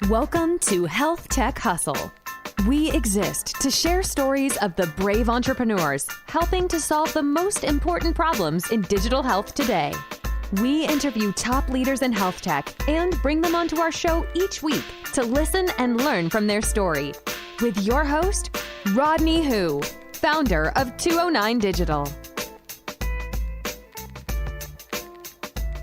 Welcome to Health Tech Hustle. We exist to share stories of the brave entrepreneurs helping to solve the most important problems in digital health today. We interview top leaders in health tech and bring them onto our show each week to listen and learn from their story. With your host, Rodney Hu, founder of 209 Digital.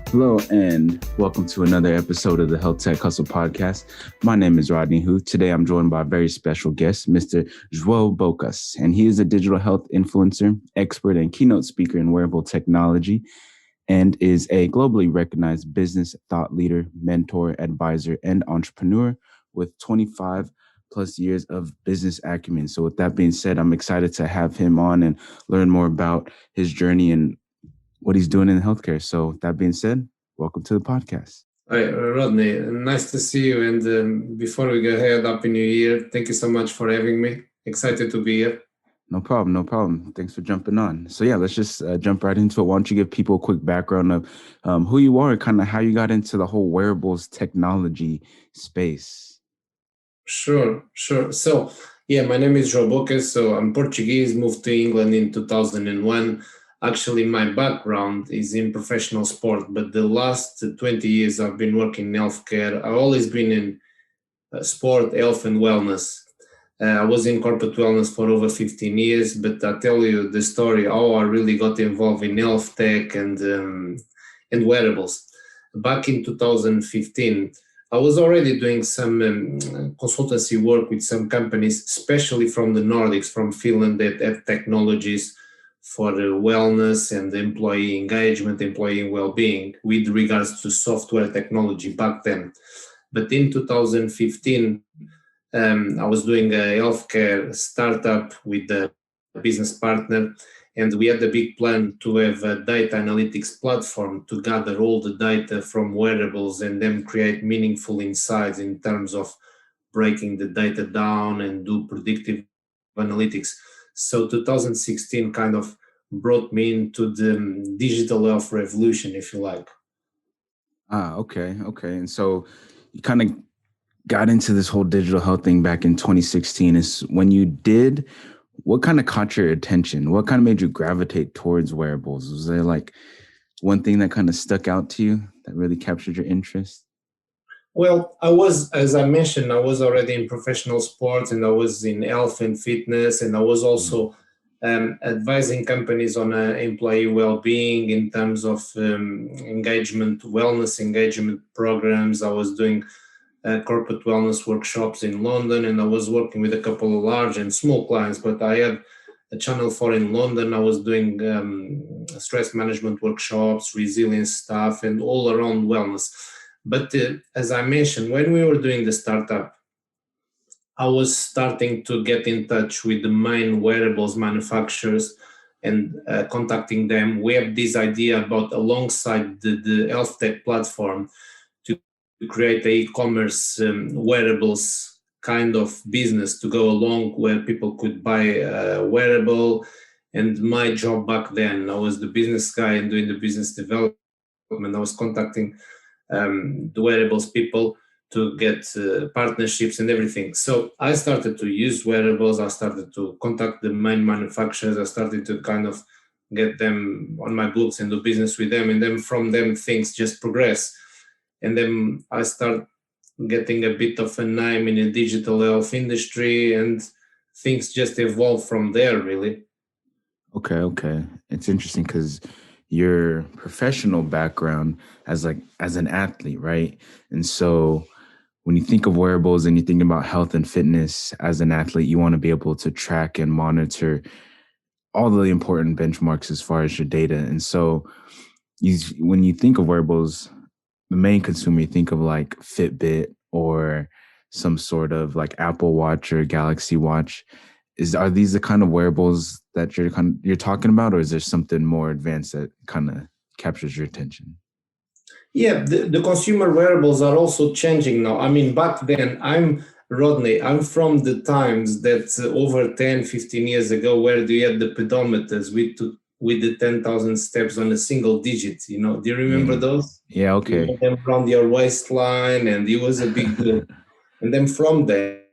Hello and welcome to another episode of the Health Tech Hustle podcast. My name is Rodney Hu. Today I'm joined by a very special guest, Mr. João Bocas, and he is a digital health influencer, expert, and keynote speaker in wearable technology, and is a globally recognized business thought leader, mentor, advisor, and entrepreneur with 25 plus years of business acumen. So with that being said, I'm excited to have him on and learn more about his journey and what he's doing in healthcare. So with that being said, welcome to the podcast. Hi, Rodney. Nice to see you. And before we go ahead, Happy New Year. Thank you so much for having me. Excited to be here. No problem. Thanks for jumping on. So yeah, let's just jump right into it. Why don't you give people a quick background of who you are and kind of how you got into the whole wearables technology space? Sure. So yeah, my name is João Bocas. So I'm Portuguese, moved to England in 2001. Actually, my background is in professional sport, but the last 20 years I've been working in healthcare. I've always been in sport, health, and wellness. I was in corporate wellness for over 15 years, but I'll tell you the story how I really got involved in health tech and wearables. Back in 2015, I was already doing some consultancy work with some companies, especially from the Nordics, from Finland, that have technologies for wellness and employee engagement, employee well-being with regards to software technology back then. But in 2015, I was doing a healthcare startup with a business partner, and we had a big plan to have a data analytics platform to gather all the data from wearables and then create meaningful insights in terms of breaking the data down and do predictive analytics. So 2016 kind of brought me into the digital health revolution, if you like. Okay. And so you kind of got into this whole digital health thing back in 2016. Is when you did, what kind of caught your attention? What kind of made you gravitate towards wearables? Was there like one thing that kind of stuck out to you that really captured your interest? Well, as I mentioned, I was already in professional sports and I was in health and fitness, and I was also advising companies on employee well-being in terms of wellness engagement programs. I was doing corporate wellness workshops in London, and I was working with a couple of large and small clients, but I had a Channel 4 in London. I was doing stress management workshops, resilience stuff, and all around wellness. But as I mentioned, when we were doing the startup, I was starting to get in touch with the main wearables manufacturers and contacting them. We have this idea about, alongside the health tech platform, to create an e-commerce wearables kind of business to go along, where people could buy a wearable. And my job back then, I was the business guy and doing the business development. I was contacting the wearables people to get partnerships and everything. So I started to use wearables. I started to contact the main manufacturers. I started to kind of get them on my books and do business with them. And then from them, things just progress. And then I start getting a bit of a name in the digital health industry, and things just evolve from there, really. Okay. It's interesting because your professional background as an athlete, right? And so when you think of wearables and you think about health and fitness as an athlete, you want to be able to track and monitor all the important benchmarks as far as your data. And so when you think of wearables, the main consumer, you think of like Fitbit or some sort of like Apple Watch or Galaxy Watch. Are these the kind of wearables that you're talking about, or is there something more advanced that kind of captures your attention? Yeah, the consumer wearables are also changing now. I mean, back then, I'm from the times that over 10, 15 years ago, where you had the pedometers with the 10,000 steps on a single digit. Do you remember those? Yeah, okay. You had them around your waistline, and it was a big deal. And then from there,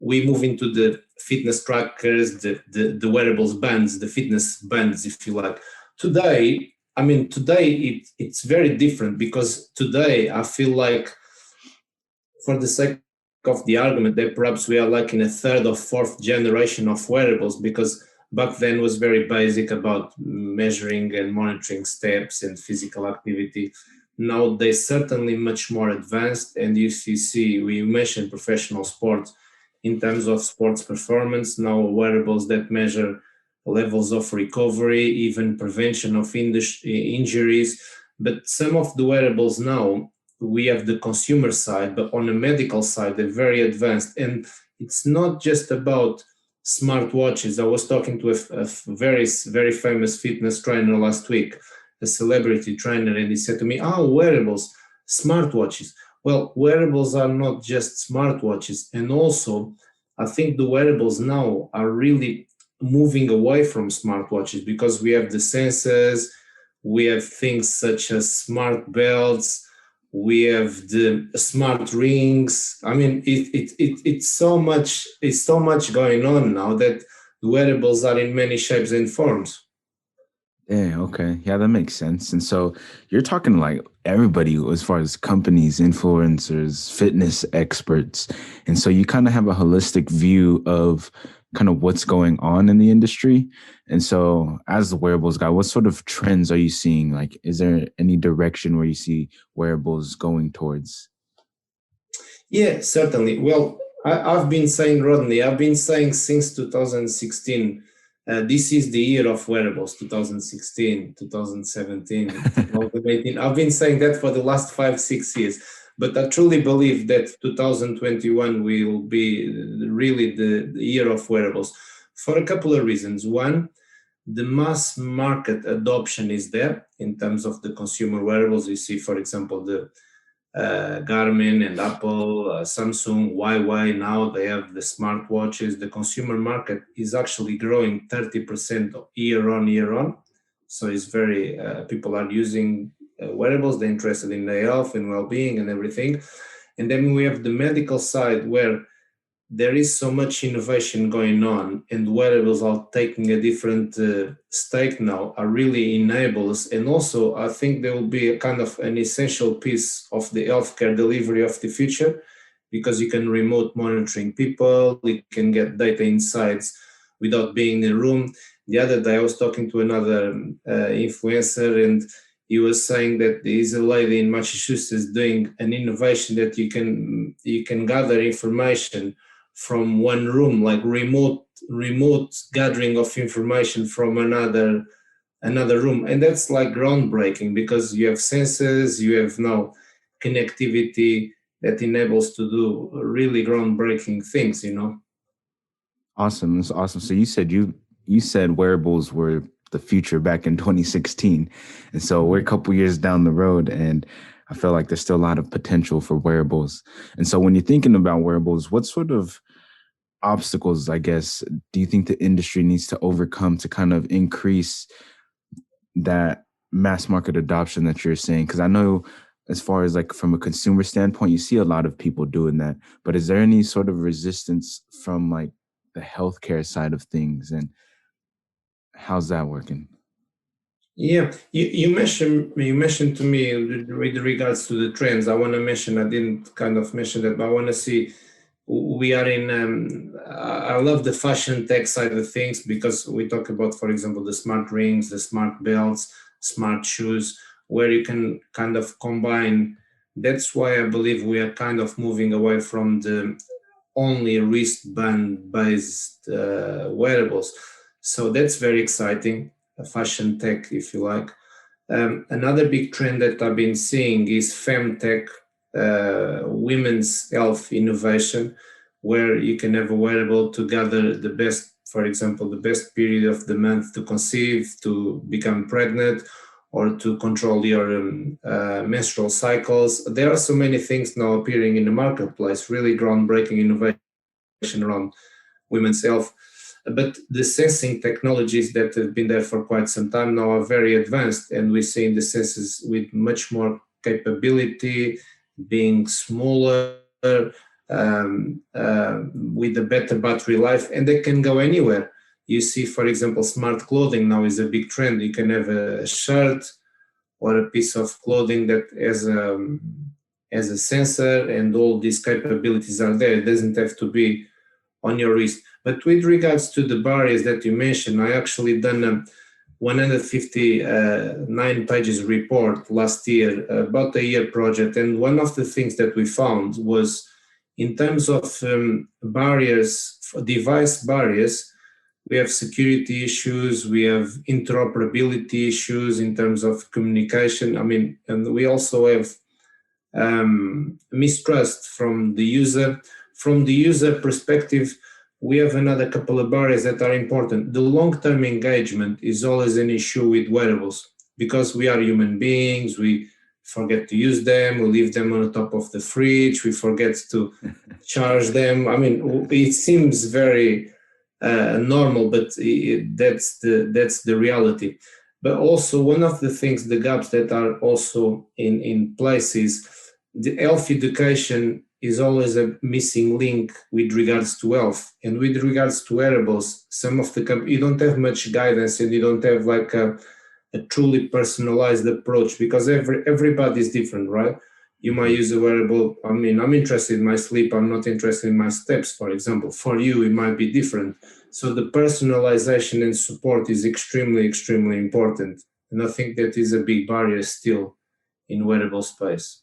we move into the fitness trackers, the wearables bands, the fitness bands, if you like. Today, it's very different, because today I feel like, for the sake of the argument, that perhaps we are like in a third or fourth generation of wearables, because back then was very basic about measuring and monitoring steps and physical activity. Now they're certainly much more advanced, and if you see, we mentioned professional sports. In terms of sports performance, now wearables that measure levels of recovery, even prevention of injuries. But some of the wearables now, we have the consumer side, but on the medical side, they're very advanced. And it's not just about smartwatches. I was talking to a very, very famous fitness trainer last week, a celebrity trainer, and he said to me, wearables, smartwatches. Well, wearables are not just smartwatches. And also, I think the wearables now are really moving away from smartwatches, because we have the sensors, we have things such as smart belts, we have the smart rings. I mean, it's so much going on now that the wearables are in many shapes and forms. Yeah, okay. Yeah, that makes sense. And so you're talking like everybody as far as companies, influencers, fitness experts. And so you kind of have a holistic view of kind of what's going on in the industry. And so as the wearables guy, what sort of trends are you seeing? Like, is there any direction where you see wearables going towards? Yeah, certainly. Well, I've been saying, Rodney, I've been saying since 2016, this is the year of wearables, 2016, 2017, 2018. I've been saying that for the last 5-6 years. But I truly believe that 2021 will be really the year of wearables, for a couple of reasons. One, the mass market adoption is there in terms of the consumer wearables. You see, for example, the Garmin and Apple, Samsung, Huawei, now they have the smartwatches. The consumer market is actually growing 30% year on. So it's very, people are using wearables, they're interested in their health and well-being and everything. And then we have the medical side, where there is so much innovation going on, and wearables are taking a different stake now, are really enablers. And also, I think there will be a kind of an essential piece of the healthcare delivery of the future, because you can remote monitoring people, you can get data insights without being in a room. The other day, I was talking to another influencer, and he was saying that there is a lady in Massachusetts doing an innovation that you can gather information from one room, like remote gathering of information from another room. And that's like groundbreaking, because you have sensors, you have now connectivity that enables to do really groundbreaking things, Awesome. That's awesome. So you said wearables were the future back in 2016. And so we're a couple years down the road, and I feel like there's still a lot of potential for wearables. And so when you're thinking about wearables, what sort of obstacles, I guess, do you think the industry needs to overcome to kind of increase that mass market adoption that you're saying? Because I know, as far as like from a consumer standpoint, you see a lot of people doing that, but is there any sort of resistance from like the healthcare side of things, and how's that working? Yeah, you mentioned to me with regards to the trends. I want to mention, I didn't kind of mention that, but I want to see, we are in, I love the fashion tech side of things, because we talk about, for example, the smart rings, the smart belts, smart shoes, where you can kind of combine. That's why I believe we are kind of moving away from the only wristband based wearables. So that's very exciting, fashion tech, if you like. Another big trend that I've been seeing is femtech, women's health innovation, where you can have a wearable to gather the best, for example, the best period of the month to conceive, to become pregnant, or to control your menstrual cycles. There are so many things now appearing in the marketplace, really groundbreaking innovation around women's health. But the sensing technologies that have been there for quite some time now are very advanced, and we're seeing the sensors with much more capability, being smaller, with a better battery life, and they can go anywhere. You see, for example, smart clothing now is a big trend. You can have a shirt or a piece of clothing that has a sensor, and all these capabilities are there. It doesn't have to be on your wrist. But with regards to the barriers that you mentioned, I actually done a 159 pages report last year, about a year project. And one of the things that we found was, in terms of barriers, device barriers, we have security issues, we have interoperability issues in terms of communication. I mean, and we also have mistrust from the user. From the user perspective, we have another couple of barriers that are important. The long-term engagement is always an issue with wearables, because we are human beings, we forget to use them, we leave them on the top of the fridge, we forget to charge them. I mean, it seems very normal, but that's the reality. But also, one of the things, the gaps that are also in place is the health education is always a missing link with regards to health. And with regards to wearables, some of the you don't have much guidance, and you don't have like a truly personalized approach, because everybody is different, right? You might use a wearable. I mean, I'm interested in my sleep, I'm not interested in my steps, for example. For you, it might be different. So the personalization and support is extremely, extremely important. And I think that is a big barrier still in wearable space.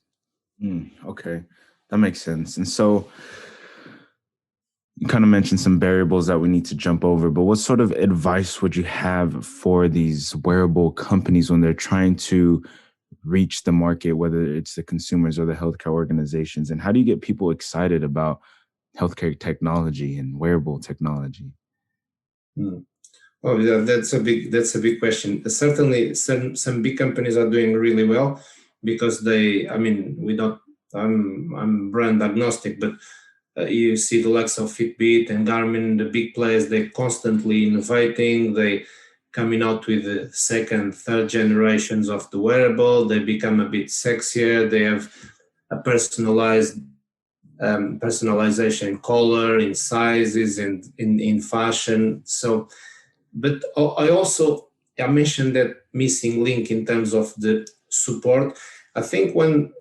Okay, that makes sense. And so you kind of mentioned some variables that we need to jump over, but what sort of advice would you have for these wearable companies when they're trying to reach the market, whether it's the consumers or the healthcare organizations? And how do you get people excited about healthcare technology and wearable technology? Oh, yeah, that's a big question. Certainly, some big companies are doing really well, because I'm brand agnostic, but you see the likes of Fitbit and Garmin, the big players, they're constantly innovating. They coming out with the second, third generations of the wearable. They become a bit sexier. They have a personalization in color, in sizes, and in fashion. So, but I mentioned that missing link in terms of the support. I think one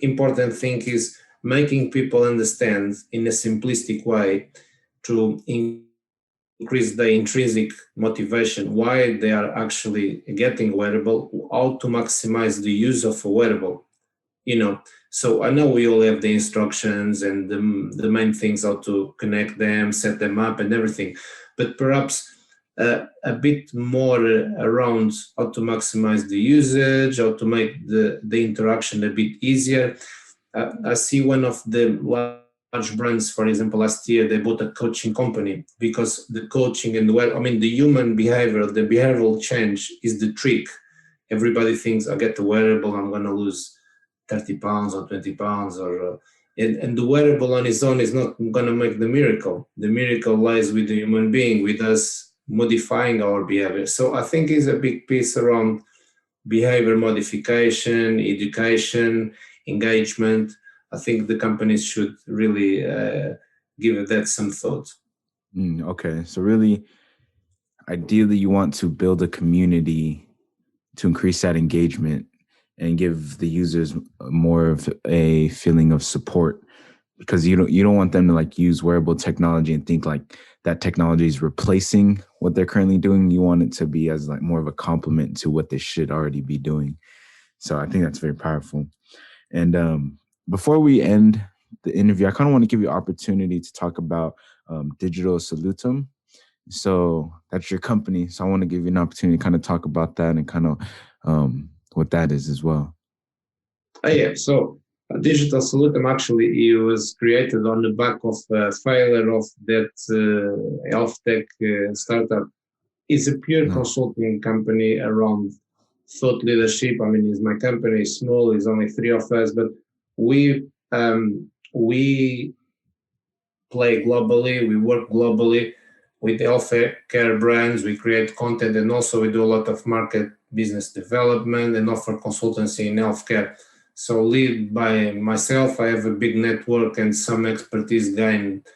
important thing is making people understand in a simplistic way, to increase the intrinsic motivation, why they are actually getting wearable, how to maximize the use of a wearable. So I know we all have the instructions and the main things, how to connect them, set them up and everything, but perhaps a bit more around how to maximize the usage, how to make the interaction a bit easier. I see one of the large brands, for example, last year, they bought a coaching company, because the coaching and the human behavior, the behavioral change is the trick. Everybody thinks, I get the wearable, I'm going to lose 30 pounds or 20 pounds, and the wearable on its own is not going to make the miracle. The miracle lies with the human being, with us modifying our behavior. So I think it's a big piece around behavior modification, education, engagement. I think the companies should really give that some thought. Okay, so really, ideally, you want to build a community to increase that engagement and give the users more of a feeling of support, because you don't want them to like use wearable technology and think like that technology is replacing what they're currently doing. You want it to be as like more of a complement to what they should already be doing. So I think that's very powerful. And before we end the interview, I kind of want to give you an opportunity to talk about Digital Solutem. So that's your company. So I want to give you an opportunity to kind of talk about that and kind of what that is as well. Yeah, so Digital Solutem actually, it was created on the back of a failure of that health tech startup. It's a pure consulting company around thought leadership. I mean, it's my company, is small, it's only 3 of us, but we play globally, we work globally with healthcare brands, we create content, and also we do a lot of market business development and offer consultancy in healthcare. So lead by myself, I have a big network and some expertise gained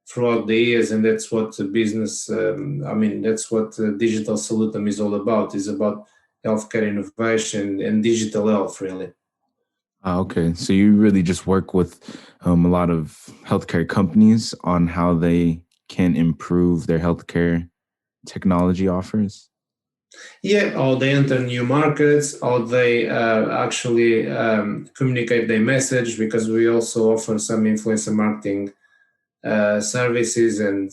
throughout the years, and that's what the business, that's what Digital Solutem is all about, is about healthcare innovation and digital health, really. Okay. So you really just work with a lot of healthcare companies on how they can improve their healthcare technology offers? Yeah, or they enter new markets, or they actually communicate their message, because we also offer some influencer marketing services and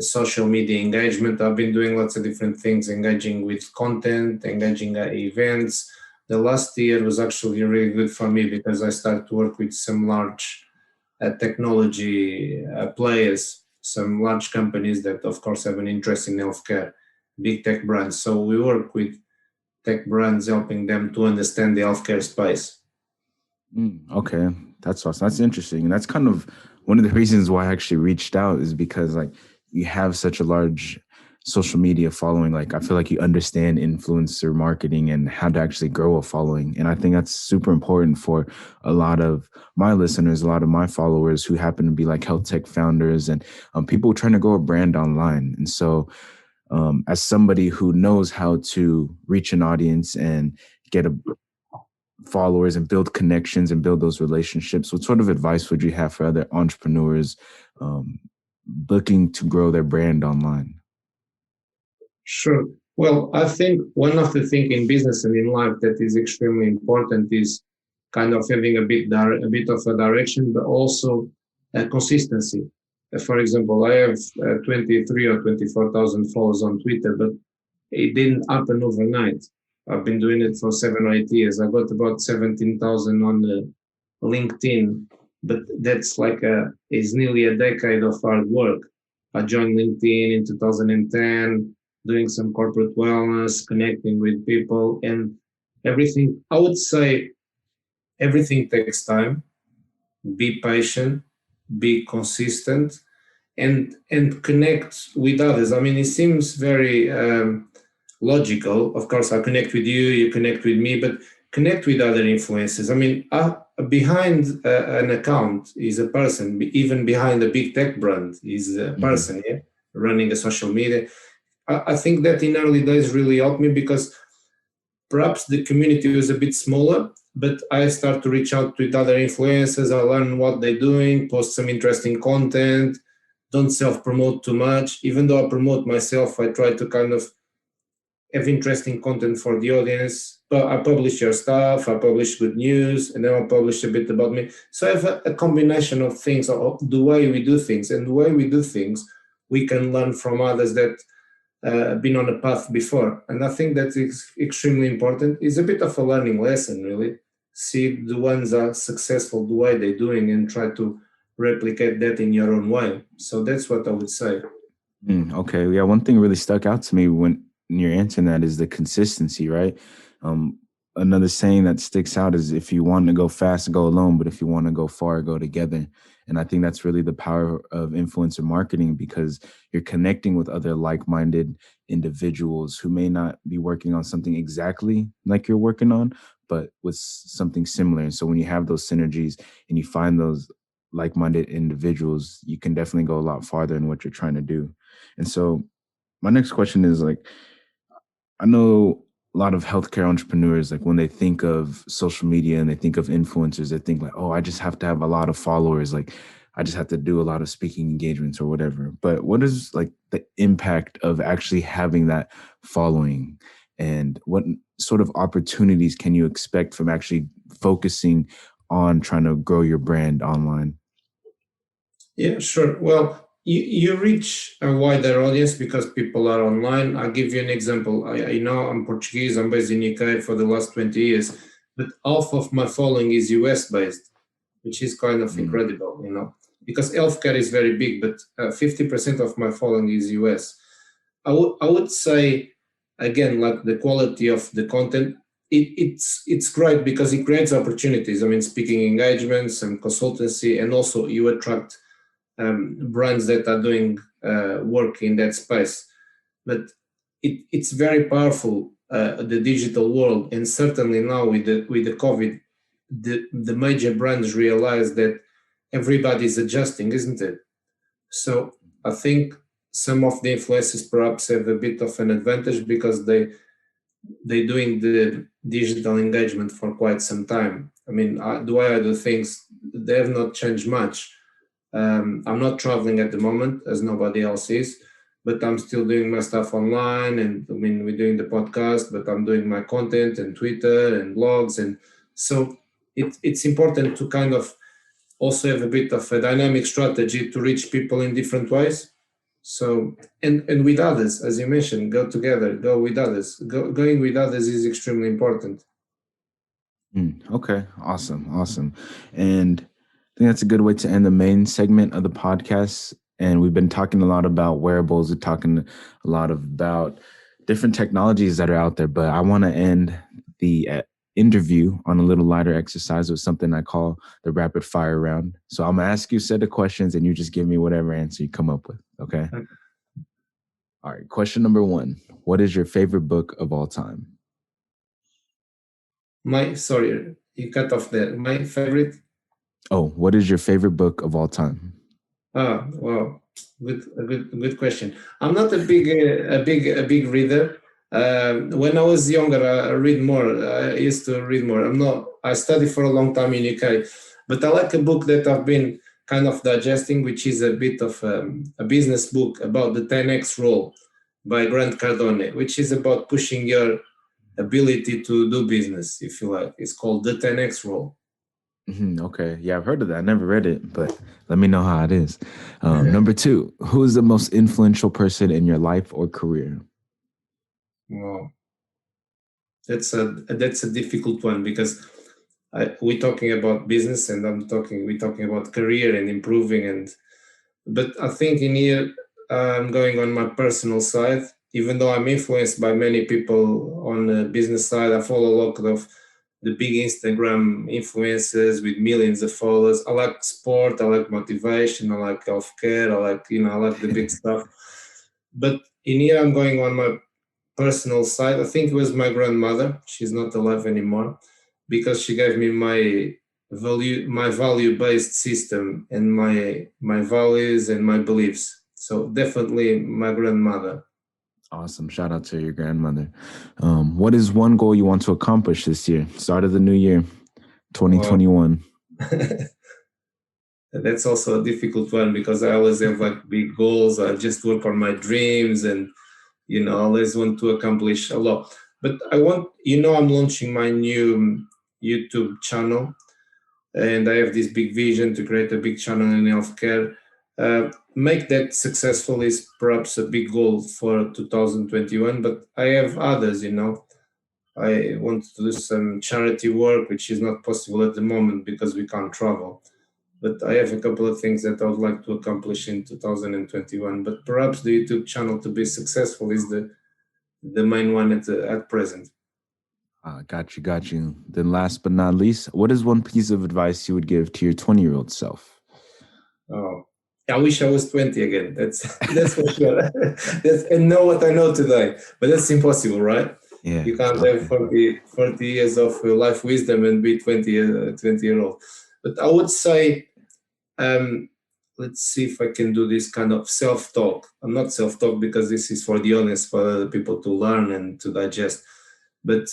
social media engagement. I've been doing lots of different things, engaging with content, engaging at events. The last year was actually really good for me because I started to work with some large technology players, some large companies that, of course, have an interest in healthcare, big tech brands. So we work with tech brands, helping them to understand the healthcare space. Okay, that's awesome. That's interesting, and that's kind of one of the reasons why I actually reached out, is because like you have such a large social media following. Like I feel like you understand influencer marketing and how to actually grow a following, and I think that's super important for a lot of my listeners, a lot of my followers who happen to be like health tech founders and people trying to grow a brand online. And so, as somebody who knows how to reach an audience and get a followers and build connections and build those relationships, what sort of advice would you have for other entrepreneurs looking to grow their brand online? Sure. Well, I think one of the things in business and in life that is extremely important is kind of having a bit of a direction, but also consistency. For example, I have 23 or 24,000 followers on Twitter, but it didn't happen overnight. I've been doing it for 7 or 8 years. I got about 17,000 on LinkedIn, but that's it's nearly a decade of hard work. I joined LinkedIn in 2010, doing some corporate wellness, connecting with people, and everything. I would say everything takes time. Be patient, be consistent, and connect with others. I mean, it seems very logical. Of course, I connect with you, you connect with me, but connect with other influencers. I mean, behind an account is a person. Even behind a big tech brand is a person, yeah, running a social media. I think that in early days really helped me, because perhaps the community was a bit smaller, but I start to reach out with other influencers. I learn what they're doing, post some interesting content, don't self-promote too much. Even though I promote myself, I try to kind of have interesting content for the audience. But I publish your stuff, I publish good news, and then I publish a bit about me. So I have a combination of things, of the way we do things. And the way we do things, we can learn from others that been on a path before. And I think that is extremely important. It's a bit of a learning lesson, really. See the ones that are successful, the way they're doing, and try to replicate that in your own way. So that's what I would say. Okay. Yeah. One thing really stuck out to me when you're answering that is the consistency, right? Another saying that sticks out is, if you want to go fast, go alone, but if you want to go far, go together. And I think that's really the power of influencer marketing, because you're connecting with other like-minded individuals who may not be working on something exactly like you're working on, but with something similar. And so when you have those synergies and you find those like-minded individuals, you can definitely go a lot farther in what you're trying to do. And so my next question is, like, I know a lot of healthcare entrepreneurs, like when they think of social media and they think of influencers, they think like, oh, I just have to have a lot of followers. Like I just have to do a lot of speaking engagements or whatever. But what is like the impact of actually having that following, and what sort of opportunities can you expect from actually focusing on trying to grow your brand online? Yeah, sure. Well, you reach a wider audience because people are online. I'll give you an example. I know I'm Portuguese, I'm based in UK for the last 20 years, but half of my following is US based, which is kind of incredible, because healthcare is very big, but 50% of my following is US. I would say, again, like the quality of the content, it's great because it creates opportunities. I mean, speaking engagements and consultancy, and also you attract brands that are doing work in that space. But it's very powerful the digital world, and certainly now with the COVID, the major brands realize that everybody's adjusting, isn't it? So I think some of the influencers perhaps have a bit of an advantage because they doing the digital engagement for quite some time. I mean, do I other things? They have not changed much. I'm not traveling at the moment, as nobody else is, but I'm still doing my stuff online. And I mean, we're doing the podcast, but I'm doing my content and Twitter and blogs. And so it's important to kind of also have a bit of a dynamic strategy to reach people in different ways. So, and with others, as you mentioned, go together, go with others. Going with others is extremely important. Okay, awesome. And I think that's a good way to end the main segment of the podcast. And we've been talking a lot about wearables. We're talking a lot about different technologies that are out there. But I want to end the interview on a little lighter exercise with something I call the rapid fire round. So I'm going to ask you a set of questions and you just give me whatever answer you come up with. Okay? All right. Question number 1. What is your favorite book of all time? Sorry, you cut off there. My favorite? Oh, what is your favorite book of all time? Ah, wow, good question. I'm not a big reader. When I was younger, I read more. I used to read more. I studied for a long time in UK, but I like a book that I've been kind of digesting, which is a bit of a business book about the 10x rule by Grant Cardone, which is about pushing your ability to do business, if you like. It's called the 10x rule. Okay. Yeah, I've heard of that. I never read it, but let me know how it is. Number 2, who is the most influential person in your life or career? Wow, that's a difficult one because we're talking about business and we're talking about career and improving, but I think in here I'm going on my personal side. Even though I'm influenced by many people on the business side, I follow a lot of the big Instagram influencers with millions of followers. I like sport, I like motivation, I like healthcare, I like the big stuff. But in here I'm going on my personal side. I think it was my grandmother. She's not alive anymore because she gave me my value-based system and my values and my beliefs. So definitely my grandmother. Awesome. Shout out to your grandmother. What is one goal you want to accomplish this year? Start of the new year, 2021. That's also a difficult one because I always have like big goals. I just work on my dreams and, I always want to accomplish a lot. But I'm launching my new YouTube channel and I have this big vision to create a big channel in healthcare. Make that successful is perhaps a big goal for 2021, but I have others, I want to do some charity work, which is not possible at the moment because we can't travel. But I have a couple of things that I would like to accomplish in 2021. But perhaps the YouTube channel to be successful is the main one at present. Got you. Then last but not least, what is one piece of advice you would give to your 20-year-old self? Oh, I wish I was 20 again. That's for sure. And know what I know today. But that's impossible, right? Yeah, you can't have 40 years of life wisdom and be 20-year-old. But I would say, let's see if I can do this kind of self-talk. I'm not self-talk because this is for the honest, for other people to learn and to digest. But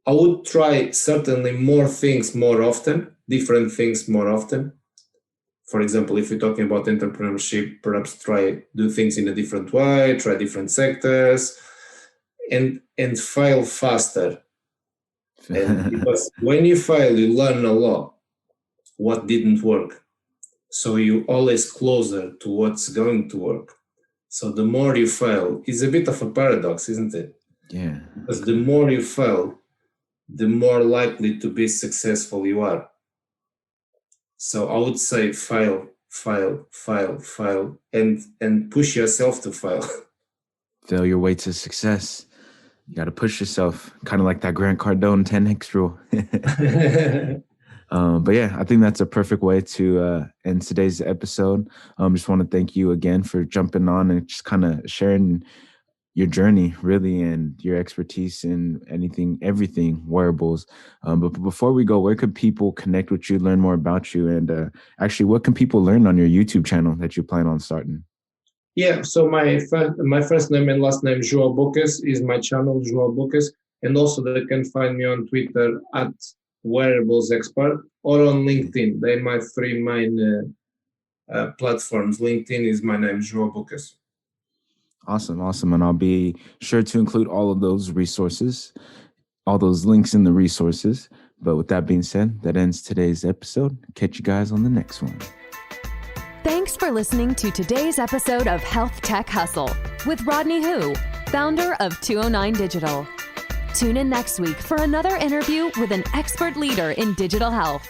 I would try certainly more things more often, different things more often. For example, if you're talking about entrepreneurship, perhaps do things in a different way, try different sectors, and fail faster. And because when you fail, you learn a lot what didn't work. So you're always closer to what's going to work. So the more you fail, is a bit of a paradox, isn't it? Yeah. Because the more you fail, the more likely to be successful you are. So I would say fail, and push yourself to fail. Fail your way to success. You got to push yourself, kind of like that Grant Cardone 10X rule. But yeah, I think that's a perfect way to end today's episode. Just want to thank you again for jumping on and just kind of sharing your journey really and your expertise in everything wearables. But before we go, where could people connect with you, learn more about you, and actually, what can people learn on your YouTube channel that you plan on starting? Yeah, so my first name and last name, João Bocas, is my channel, João Bocas. And also they can find me on Twitter at Wearables Expert or on LinkedIn. They're my three main platforms. LinkedIn is my name, João Bocas. Awesome. And I'll be sure to include all of those resources, all those links in the resources. But with that being said, that ends today's episode. Catch you guys on the next one. Thanks for listening to today's episode of Health Tech Hustle with Rodney Hu, founder of 209 Digital. Tune in next week for another interview with an expert leader in digital health.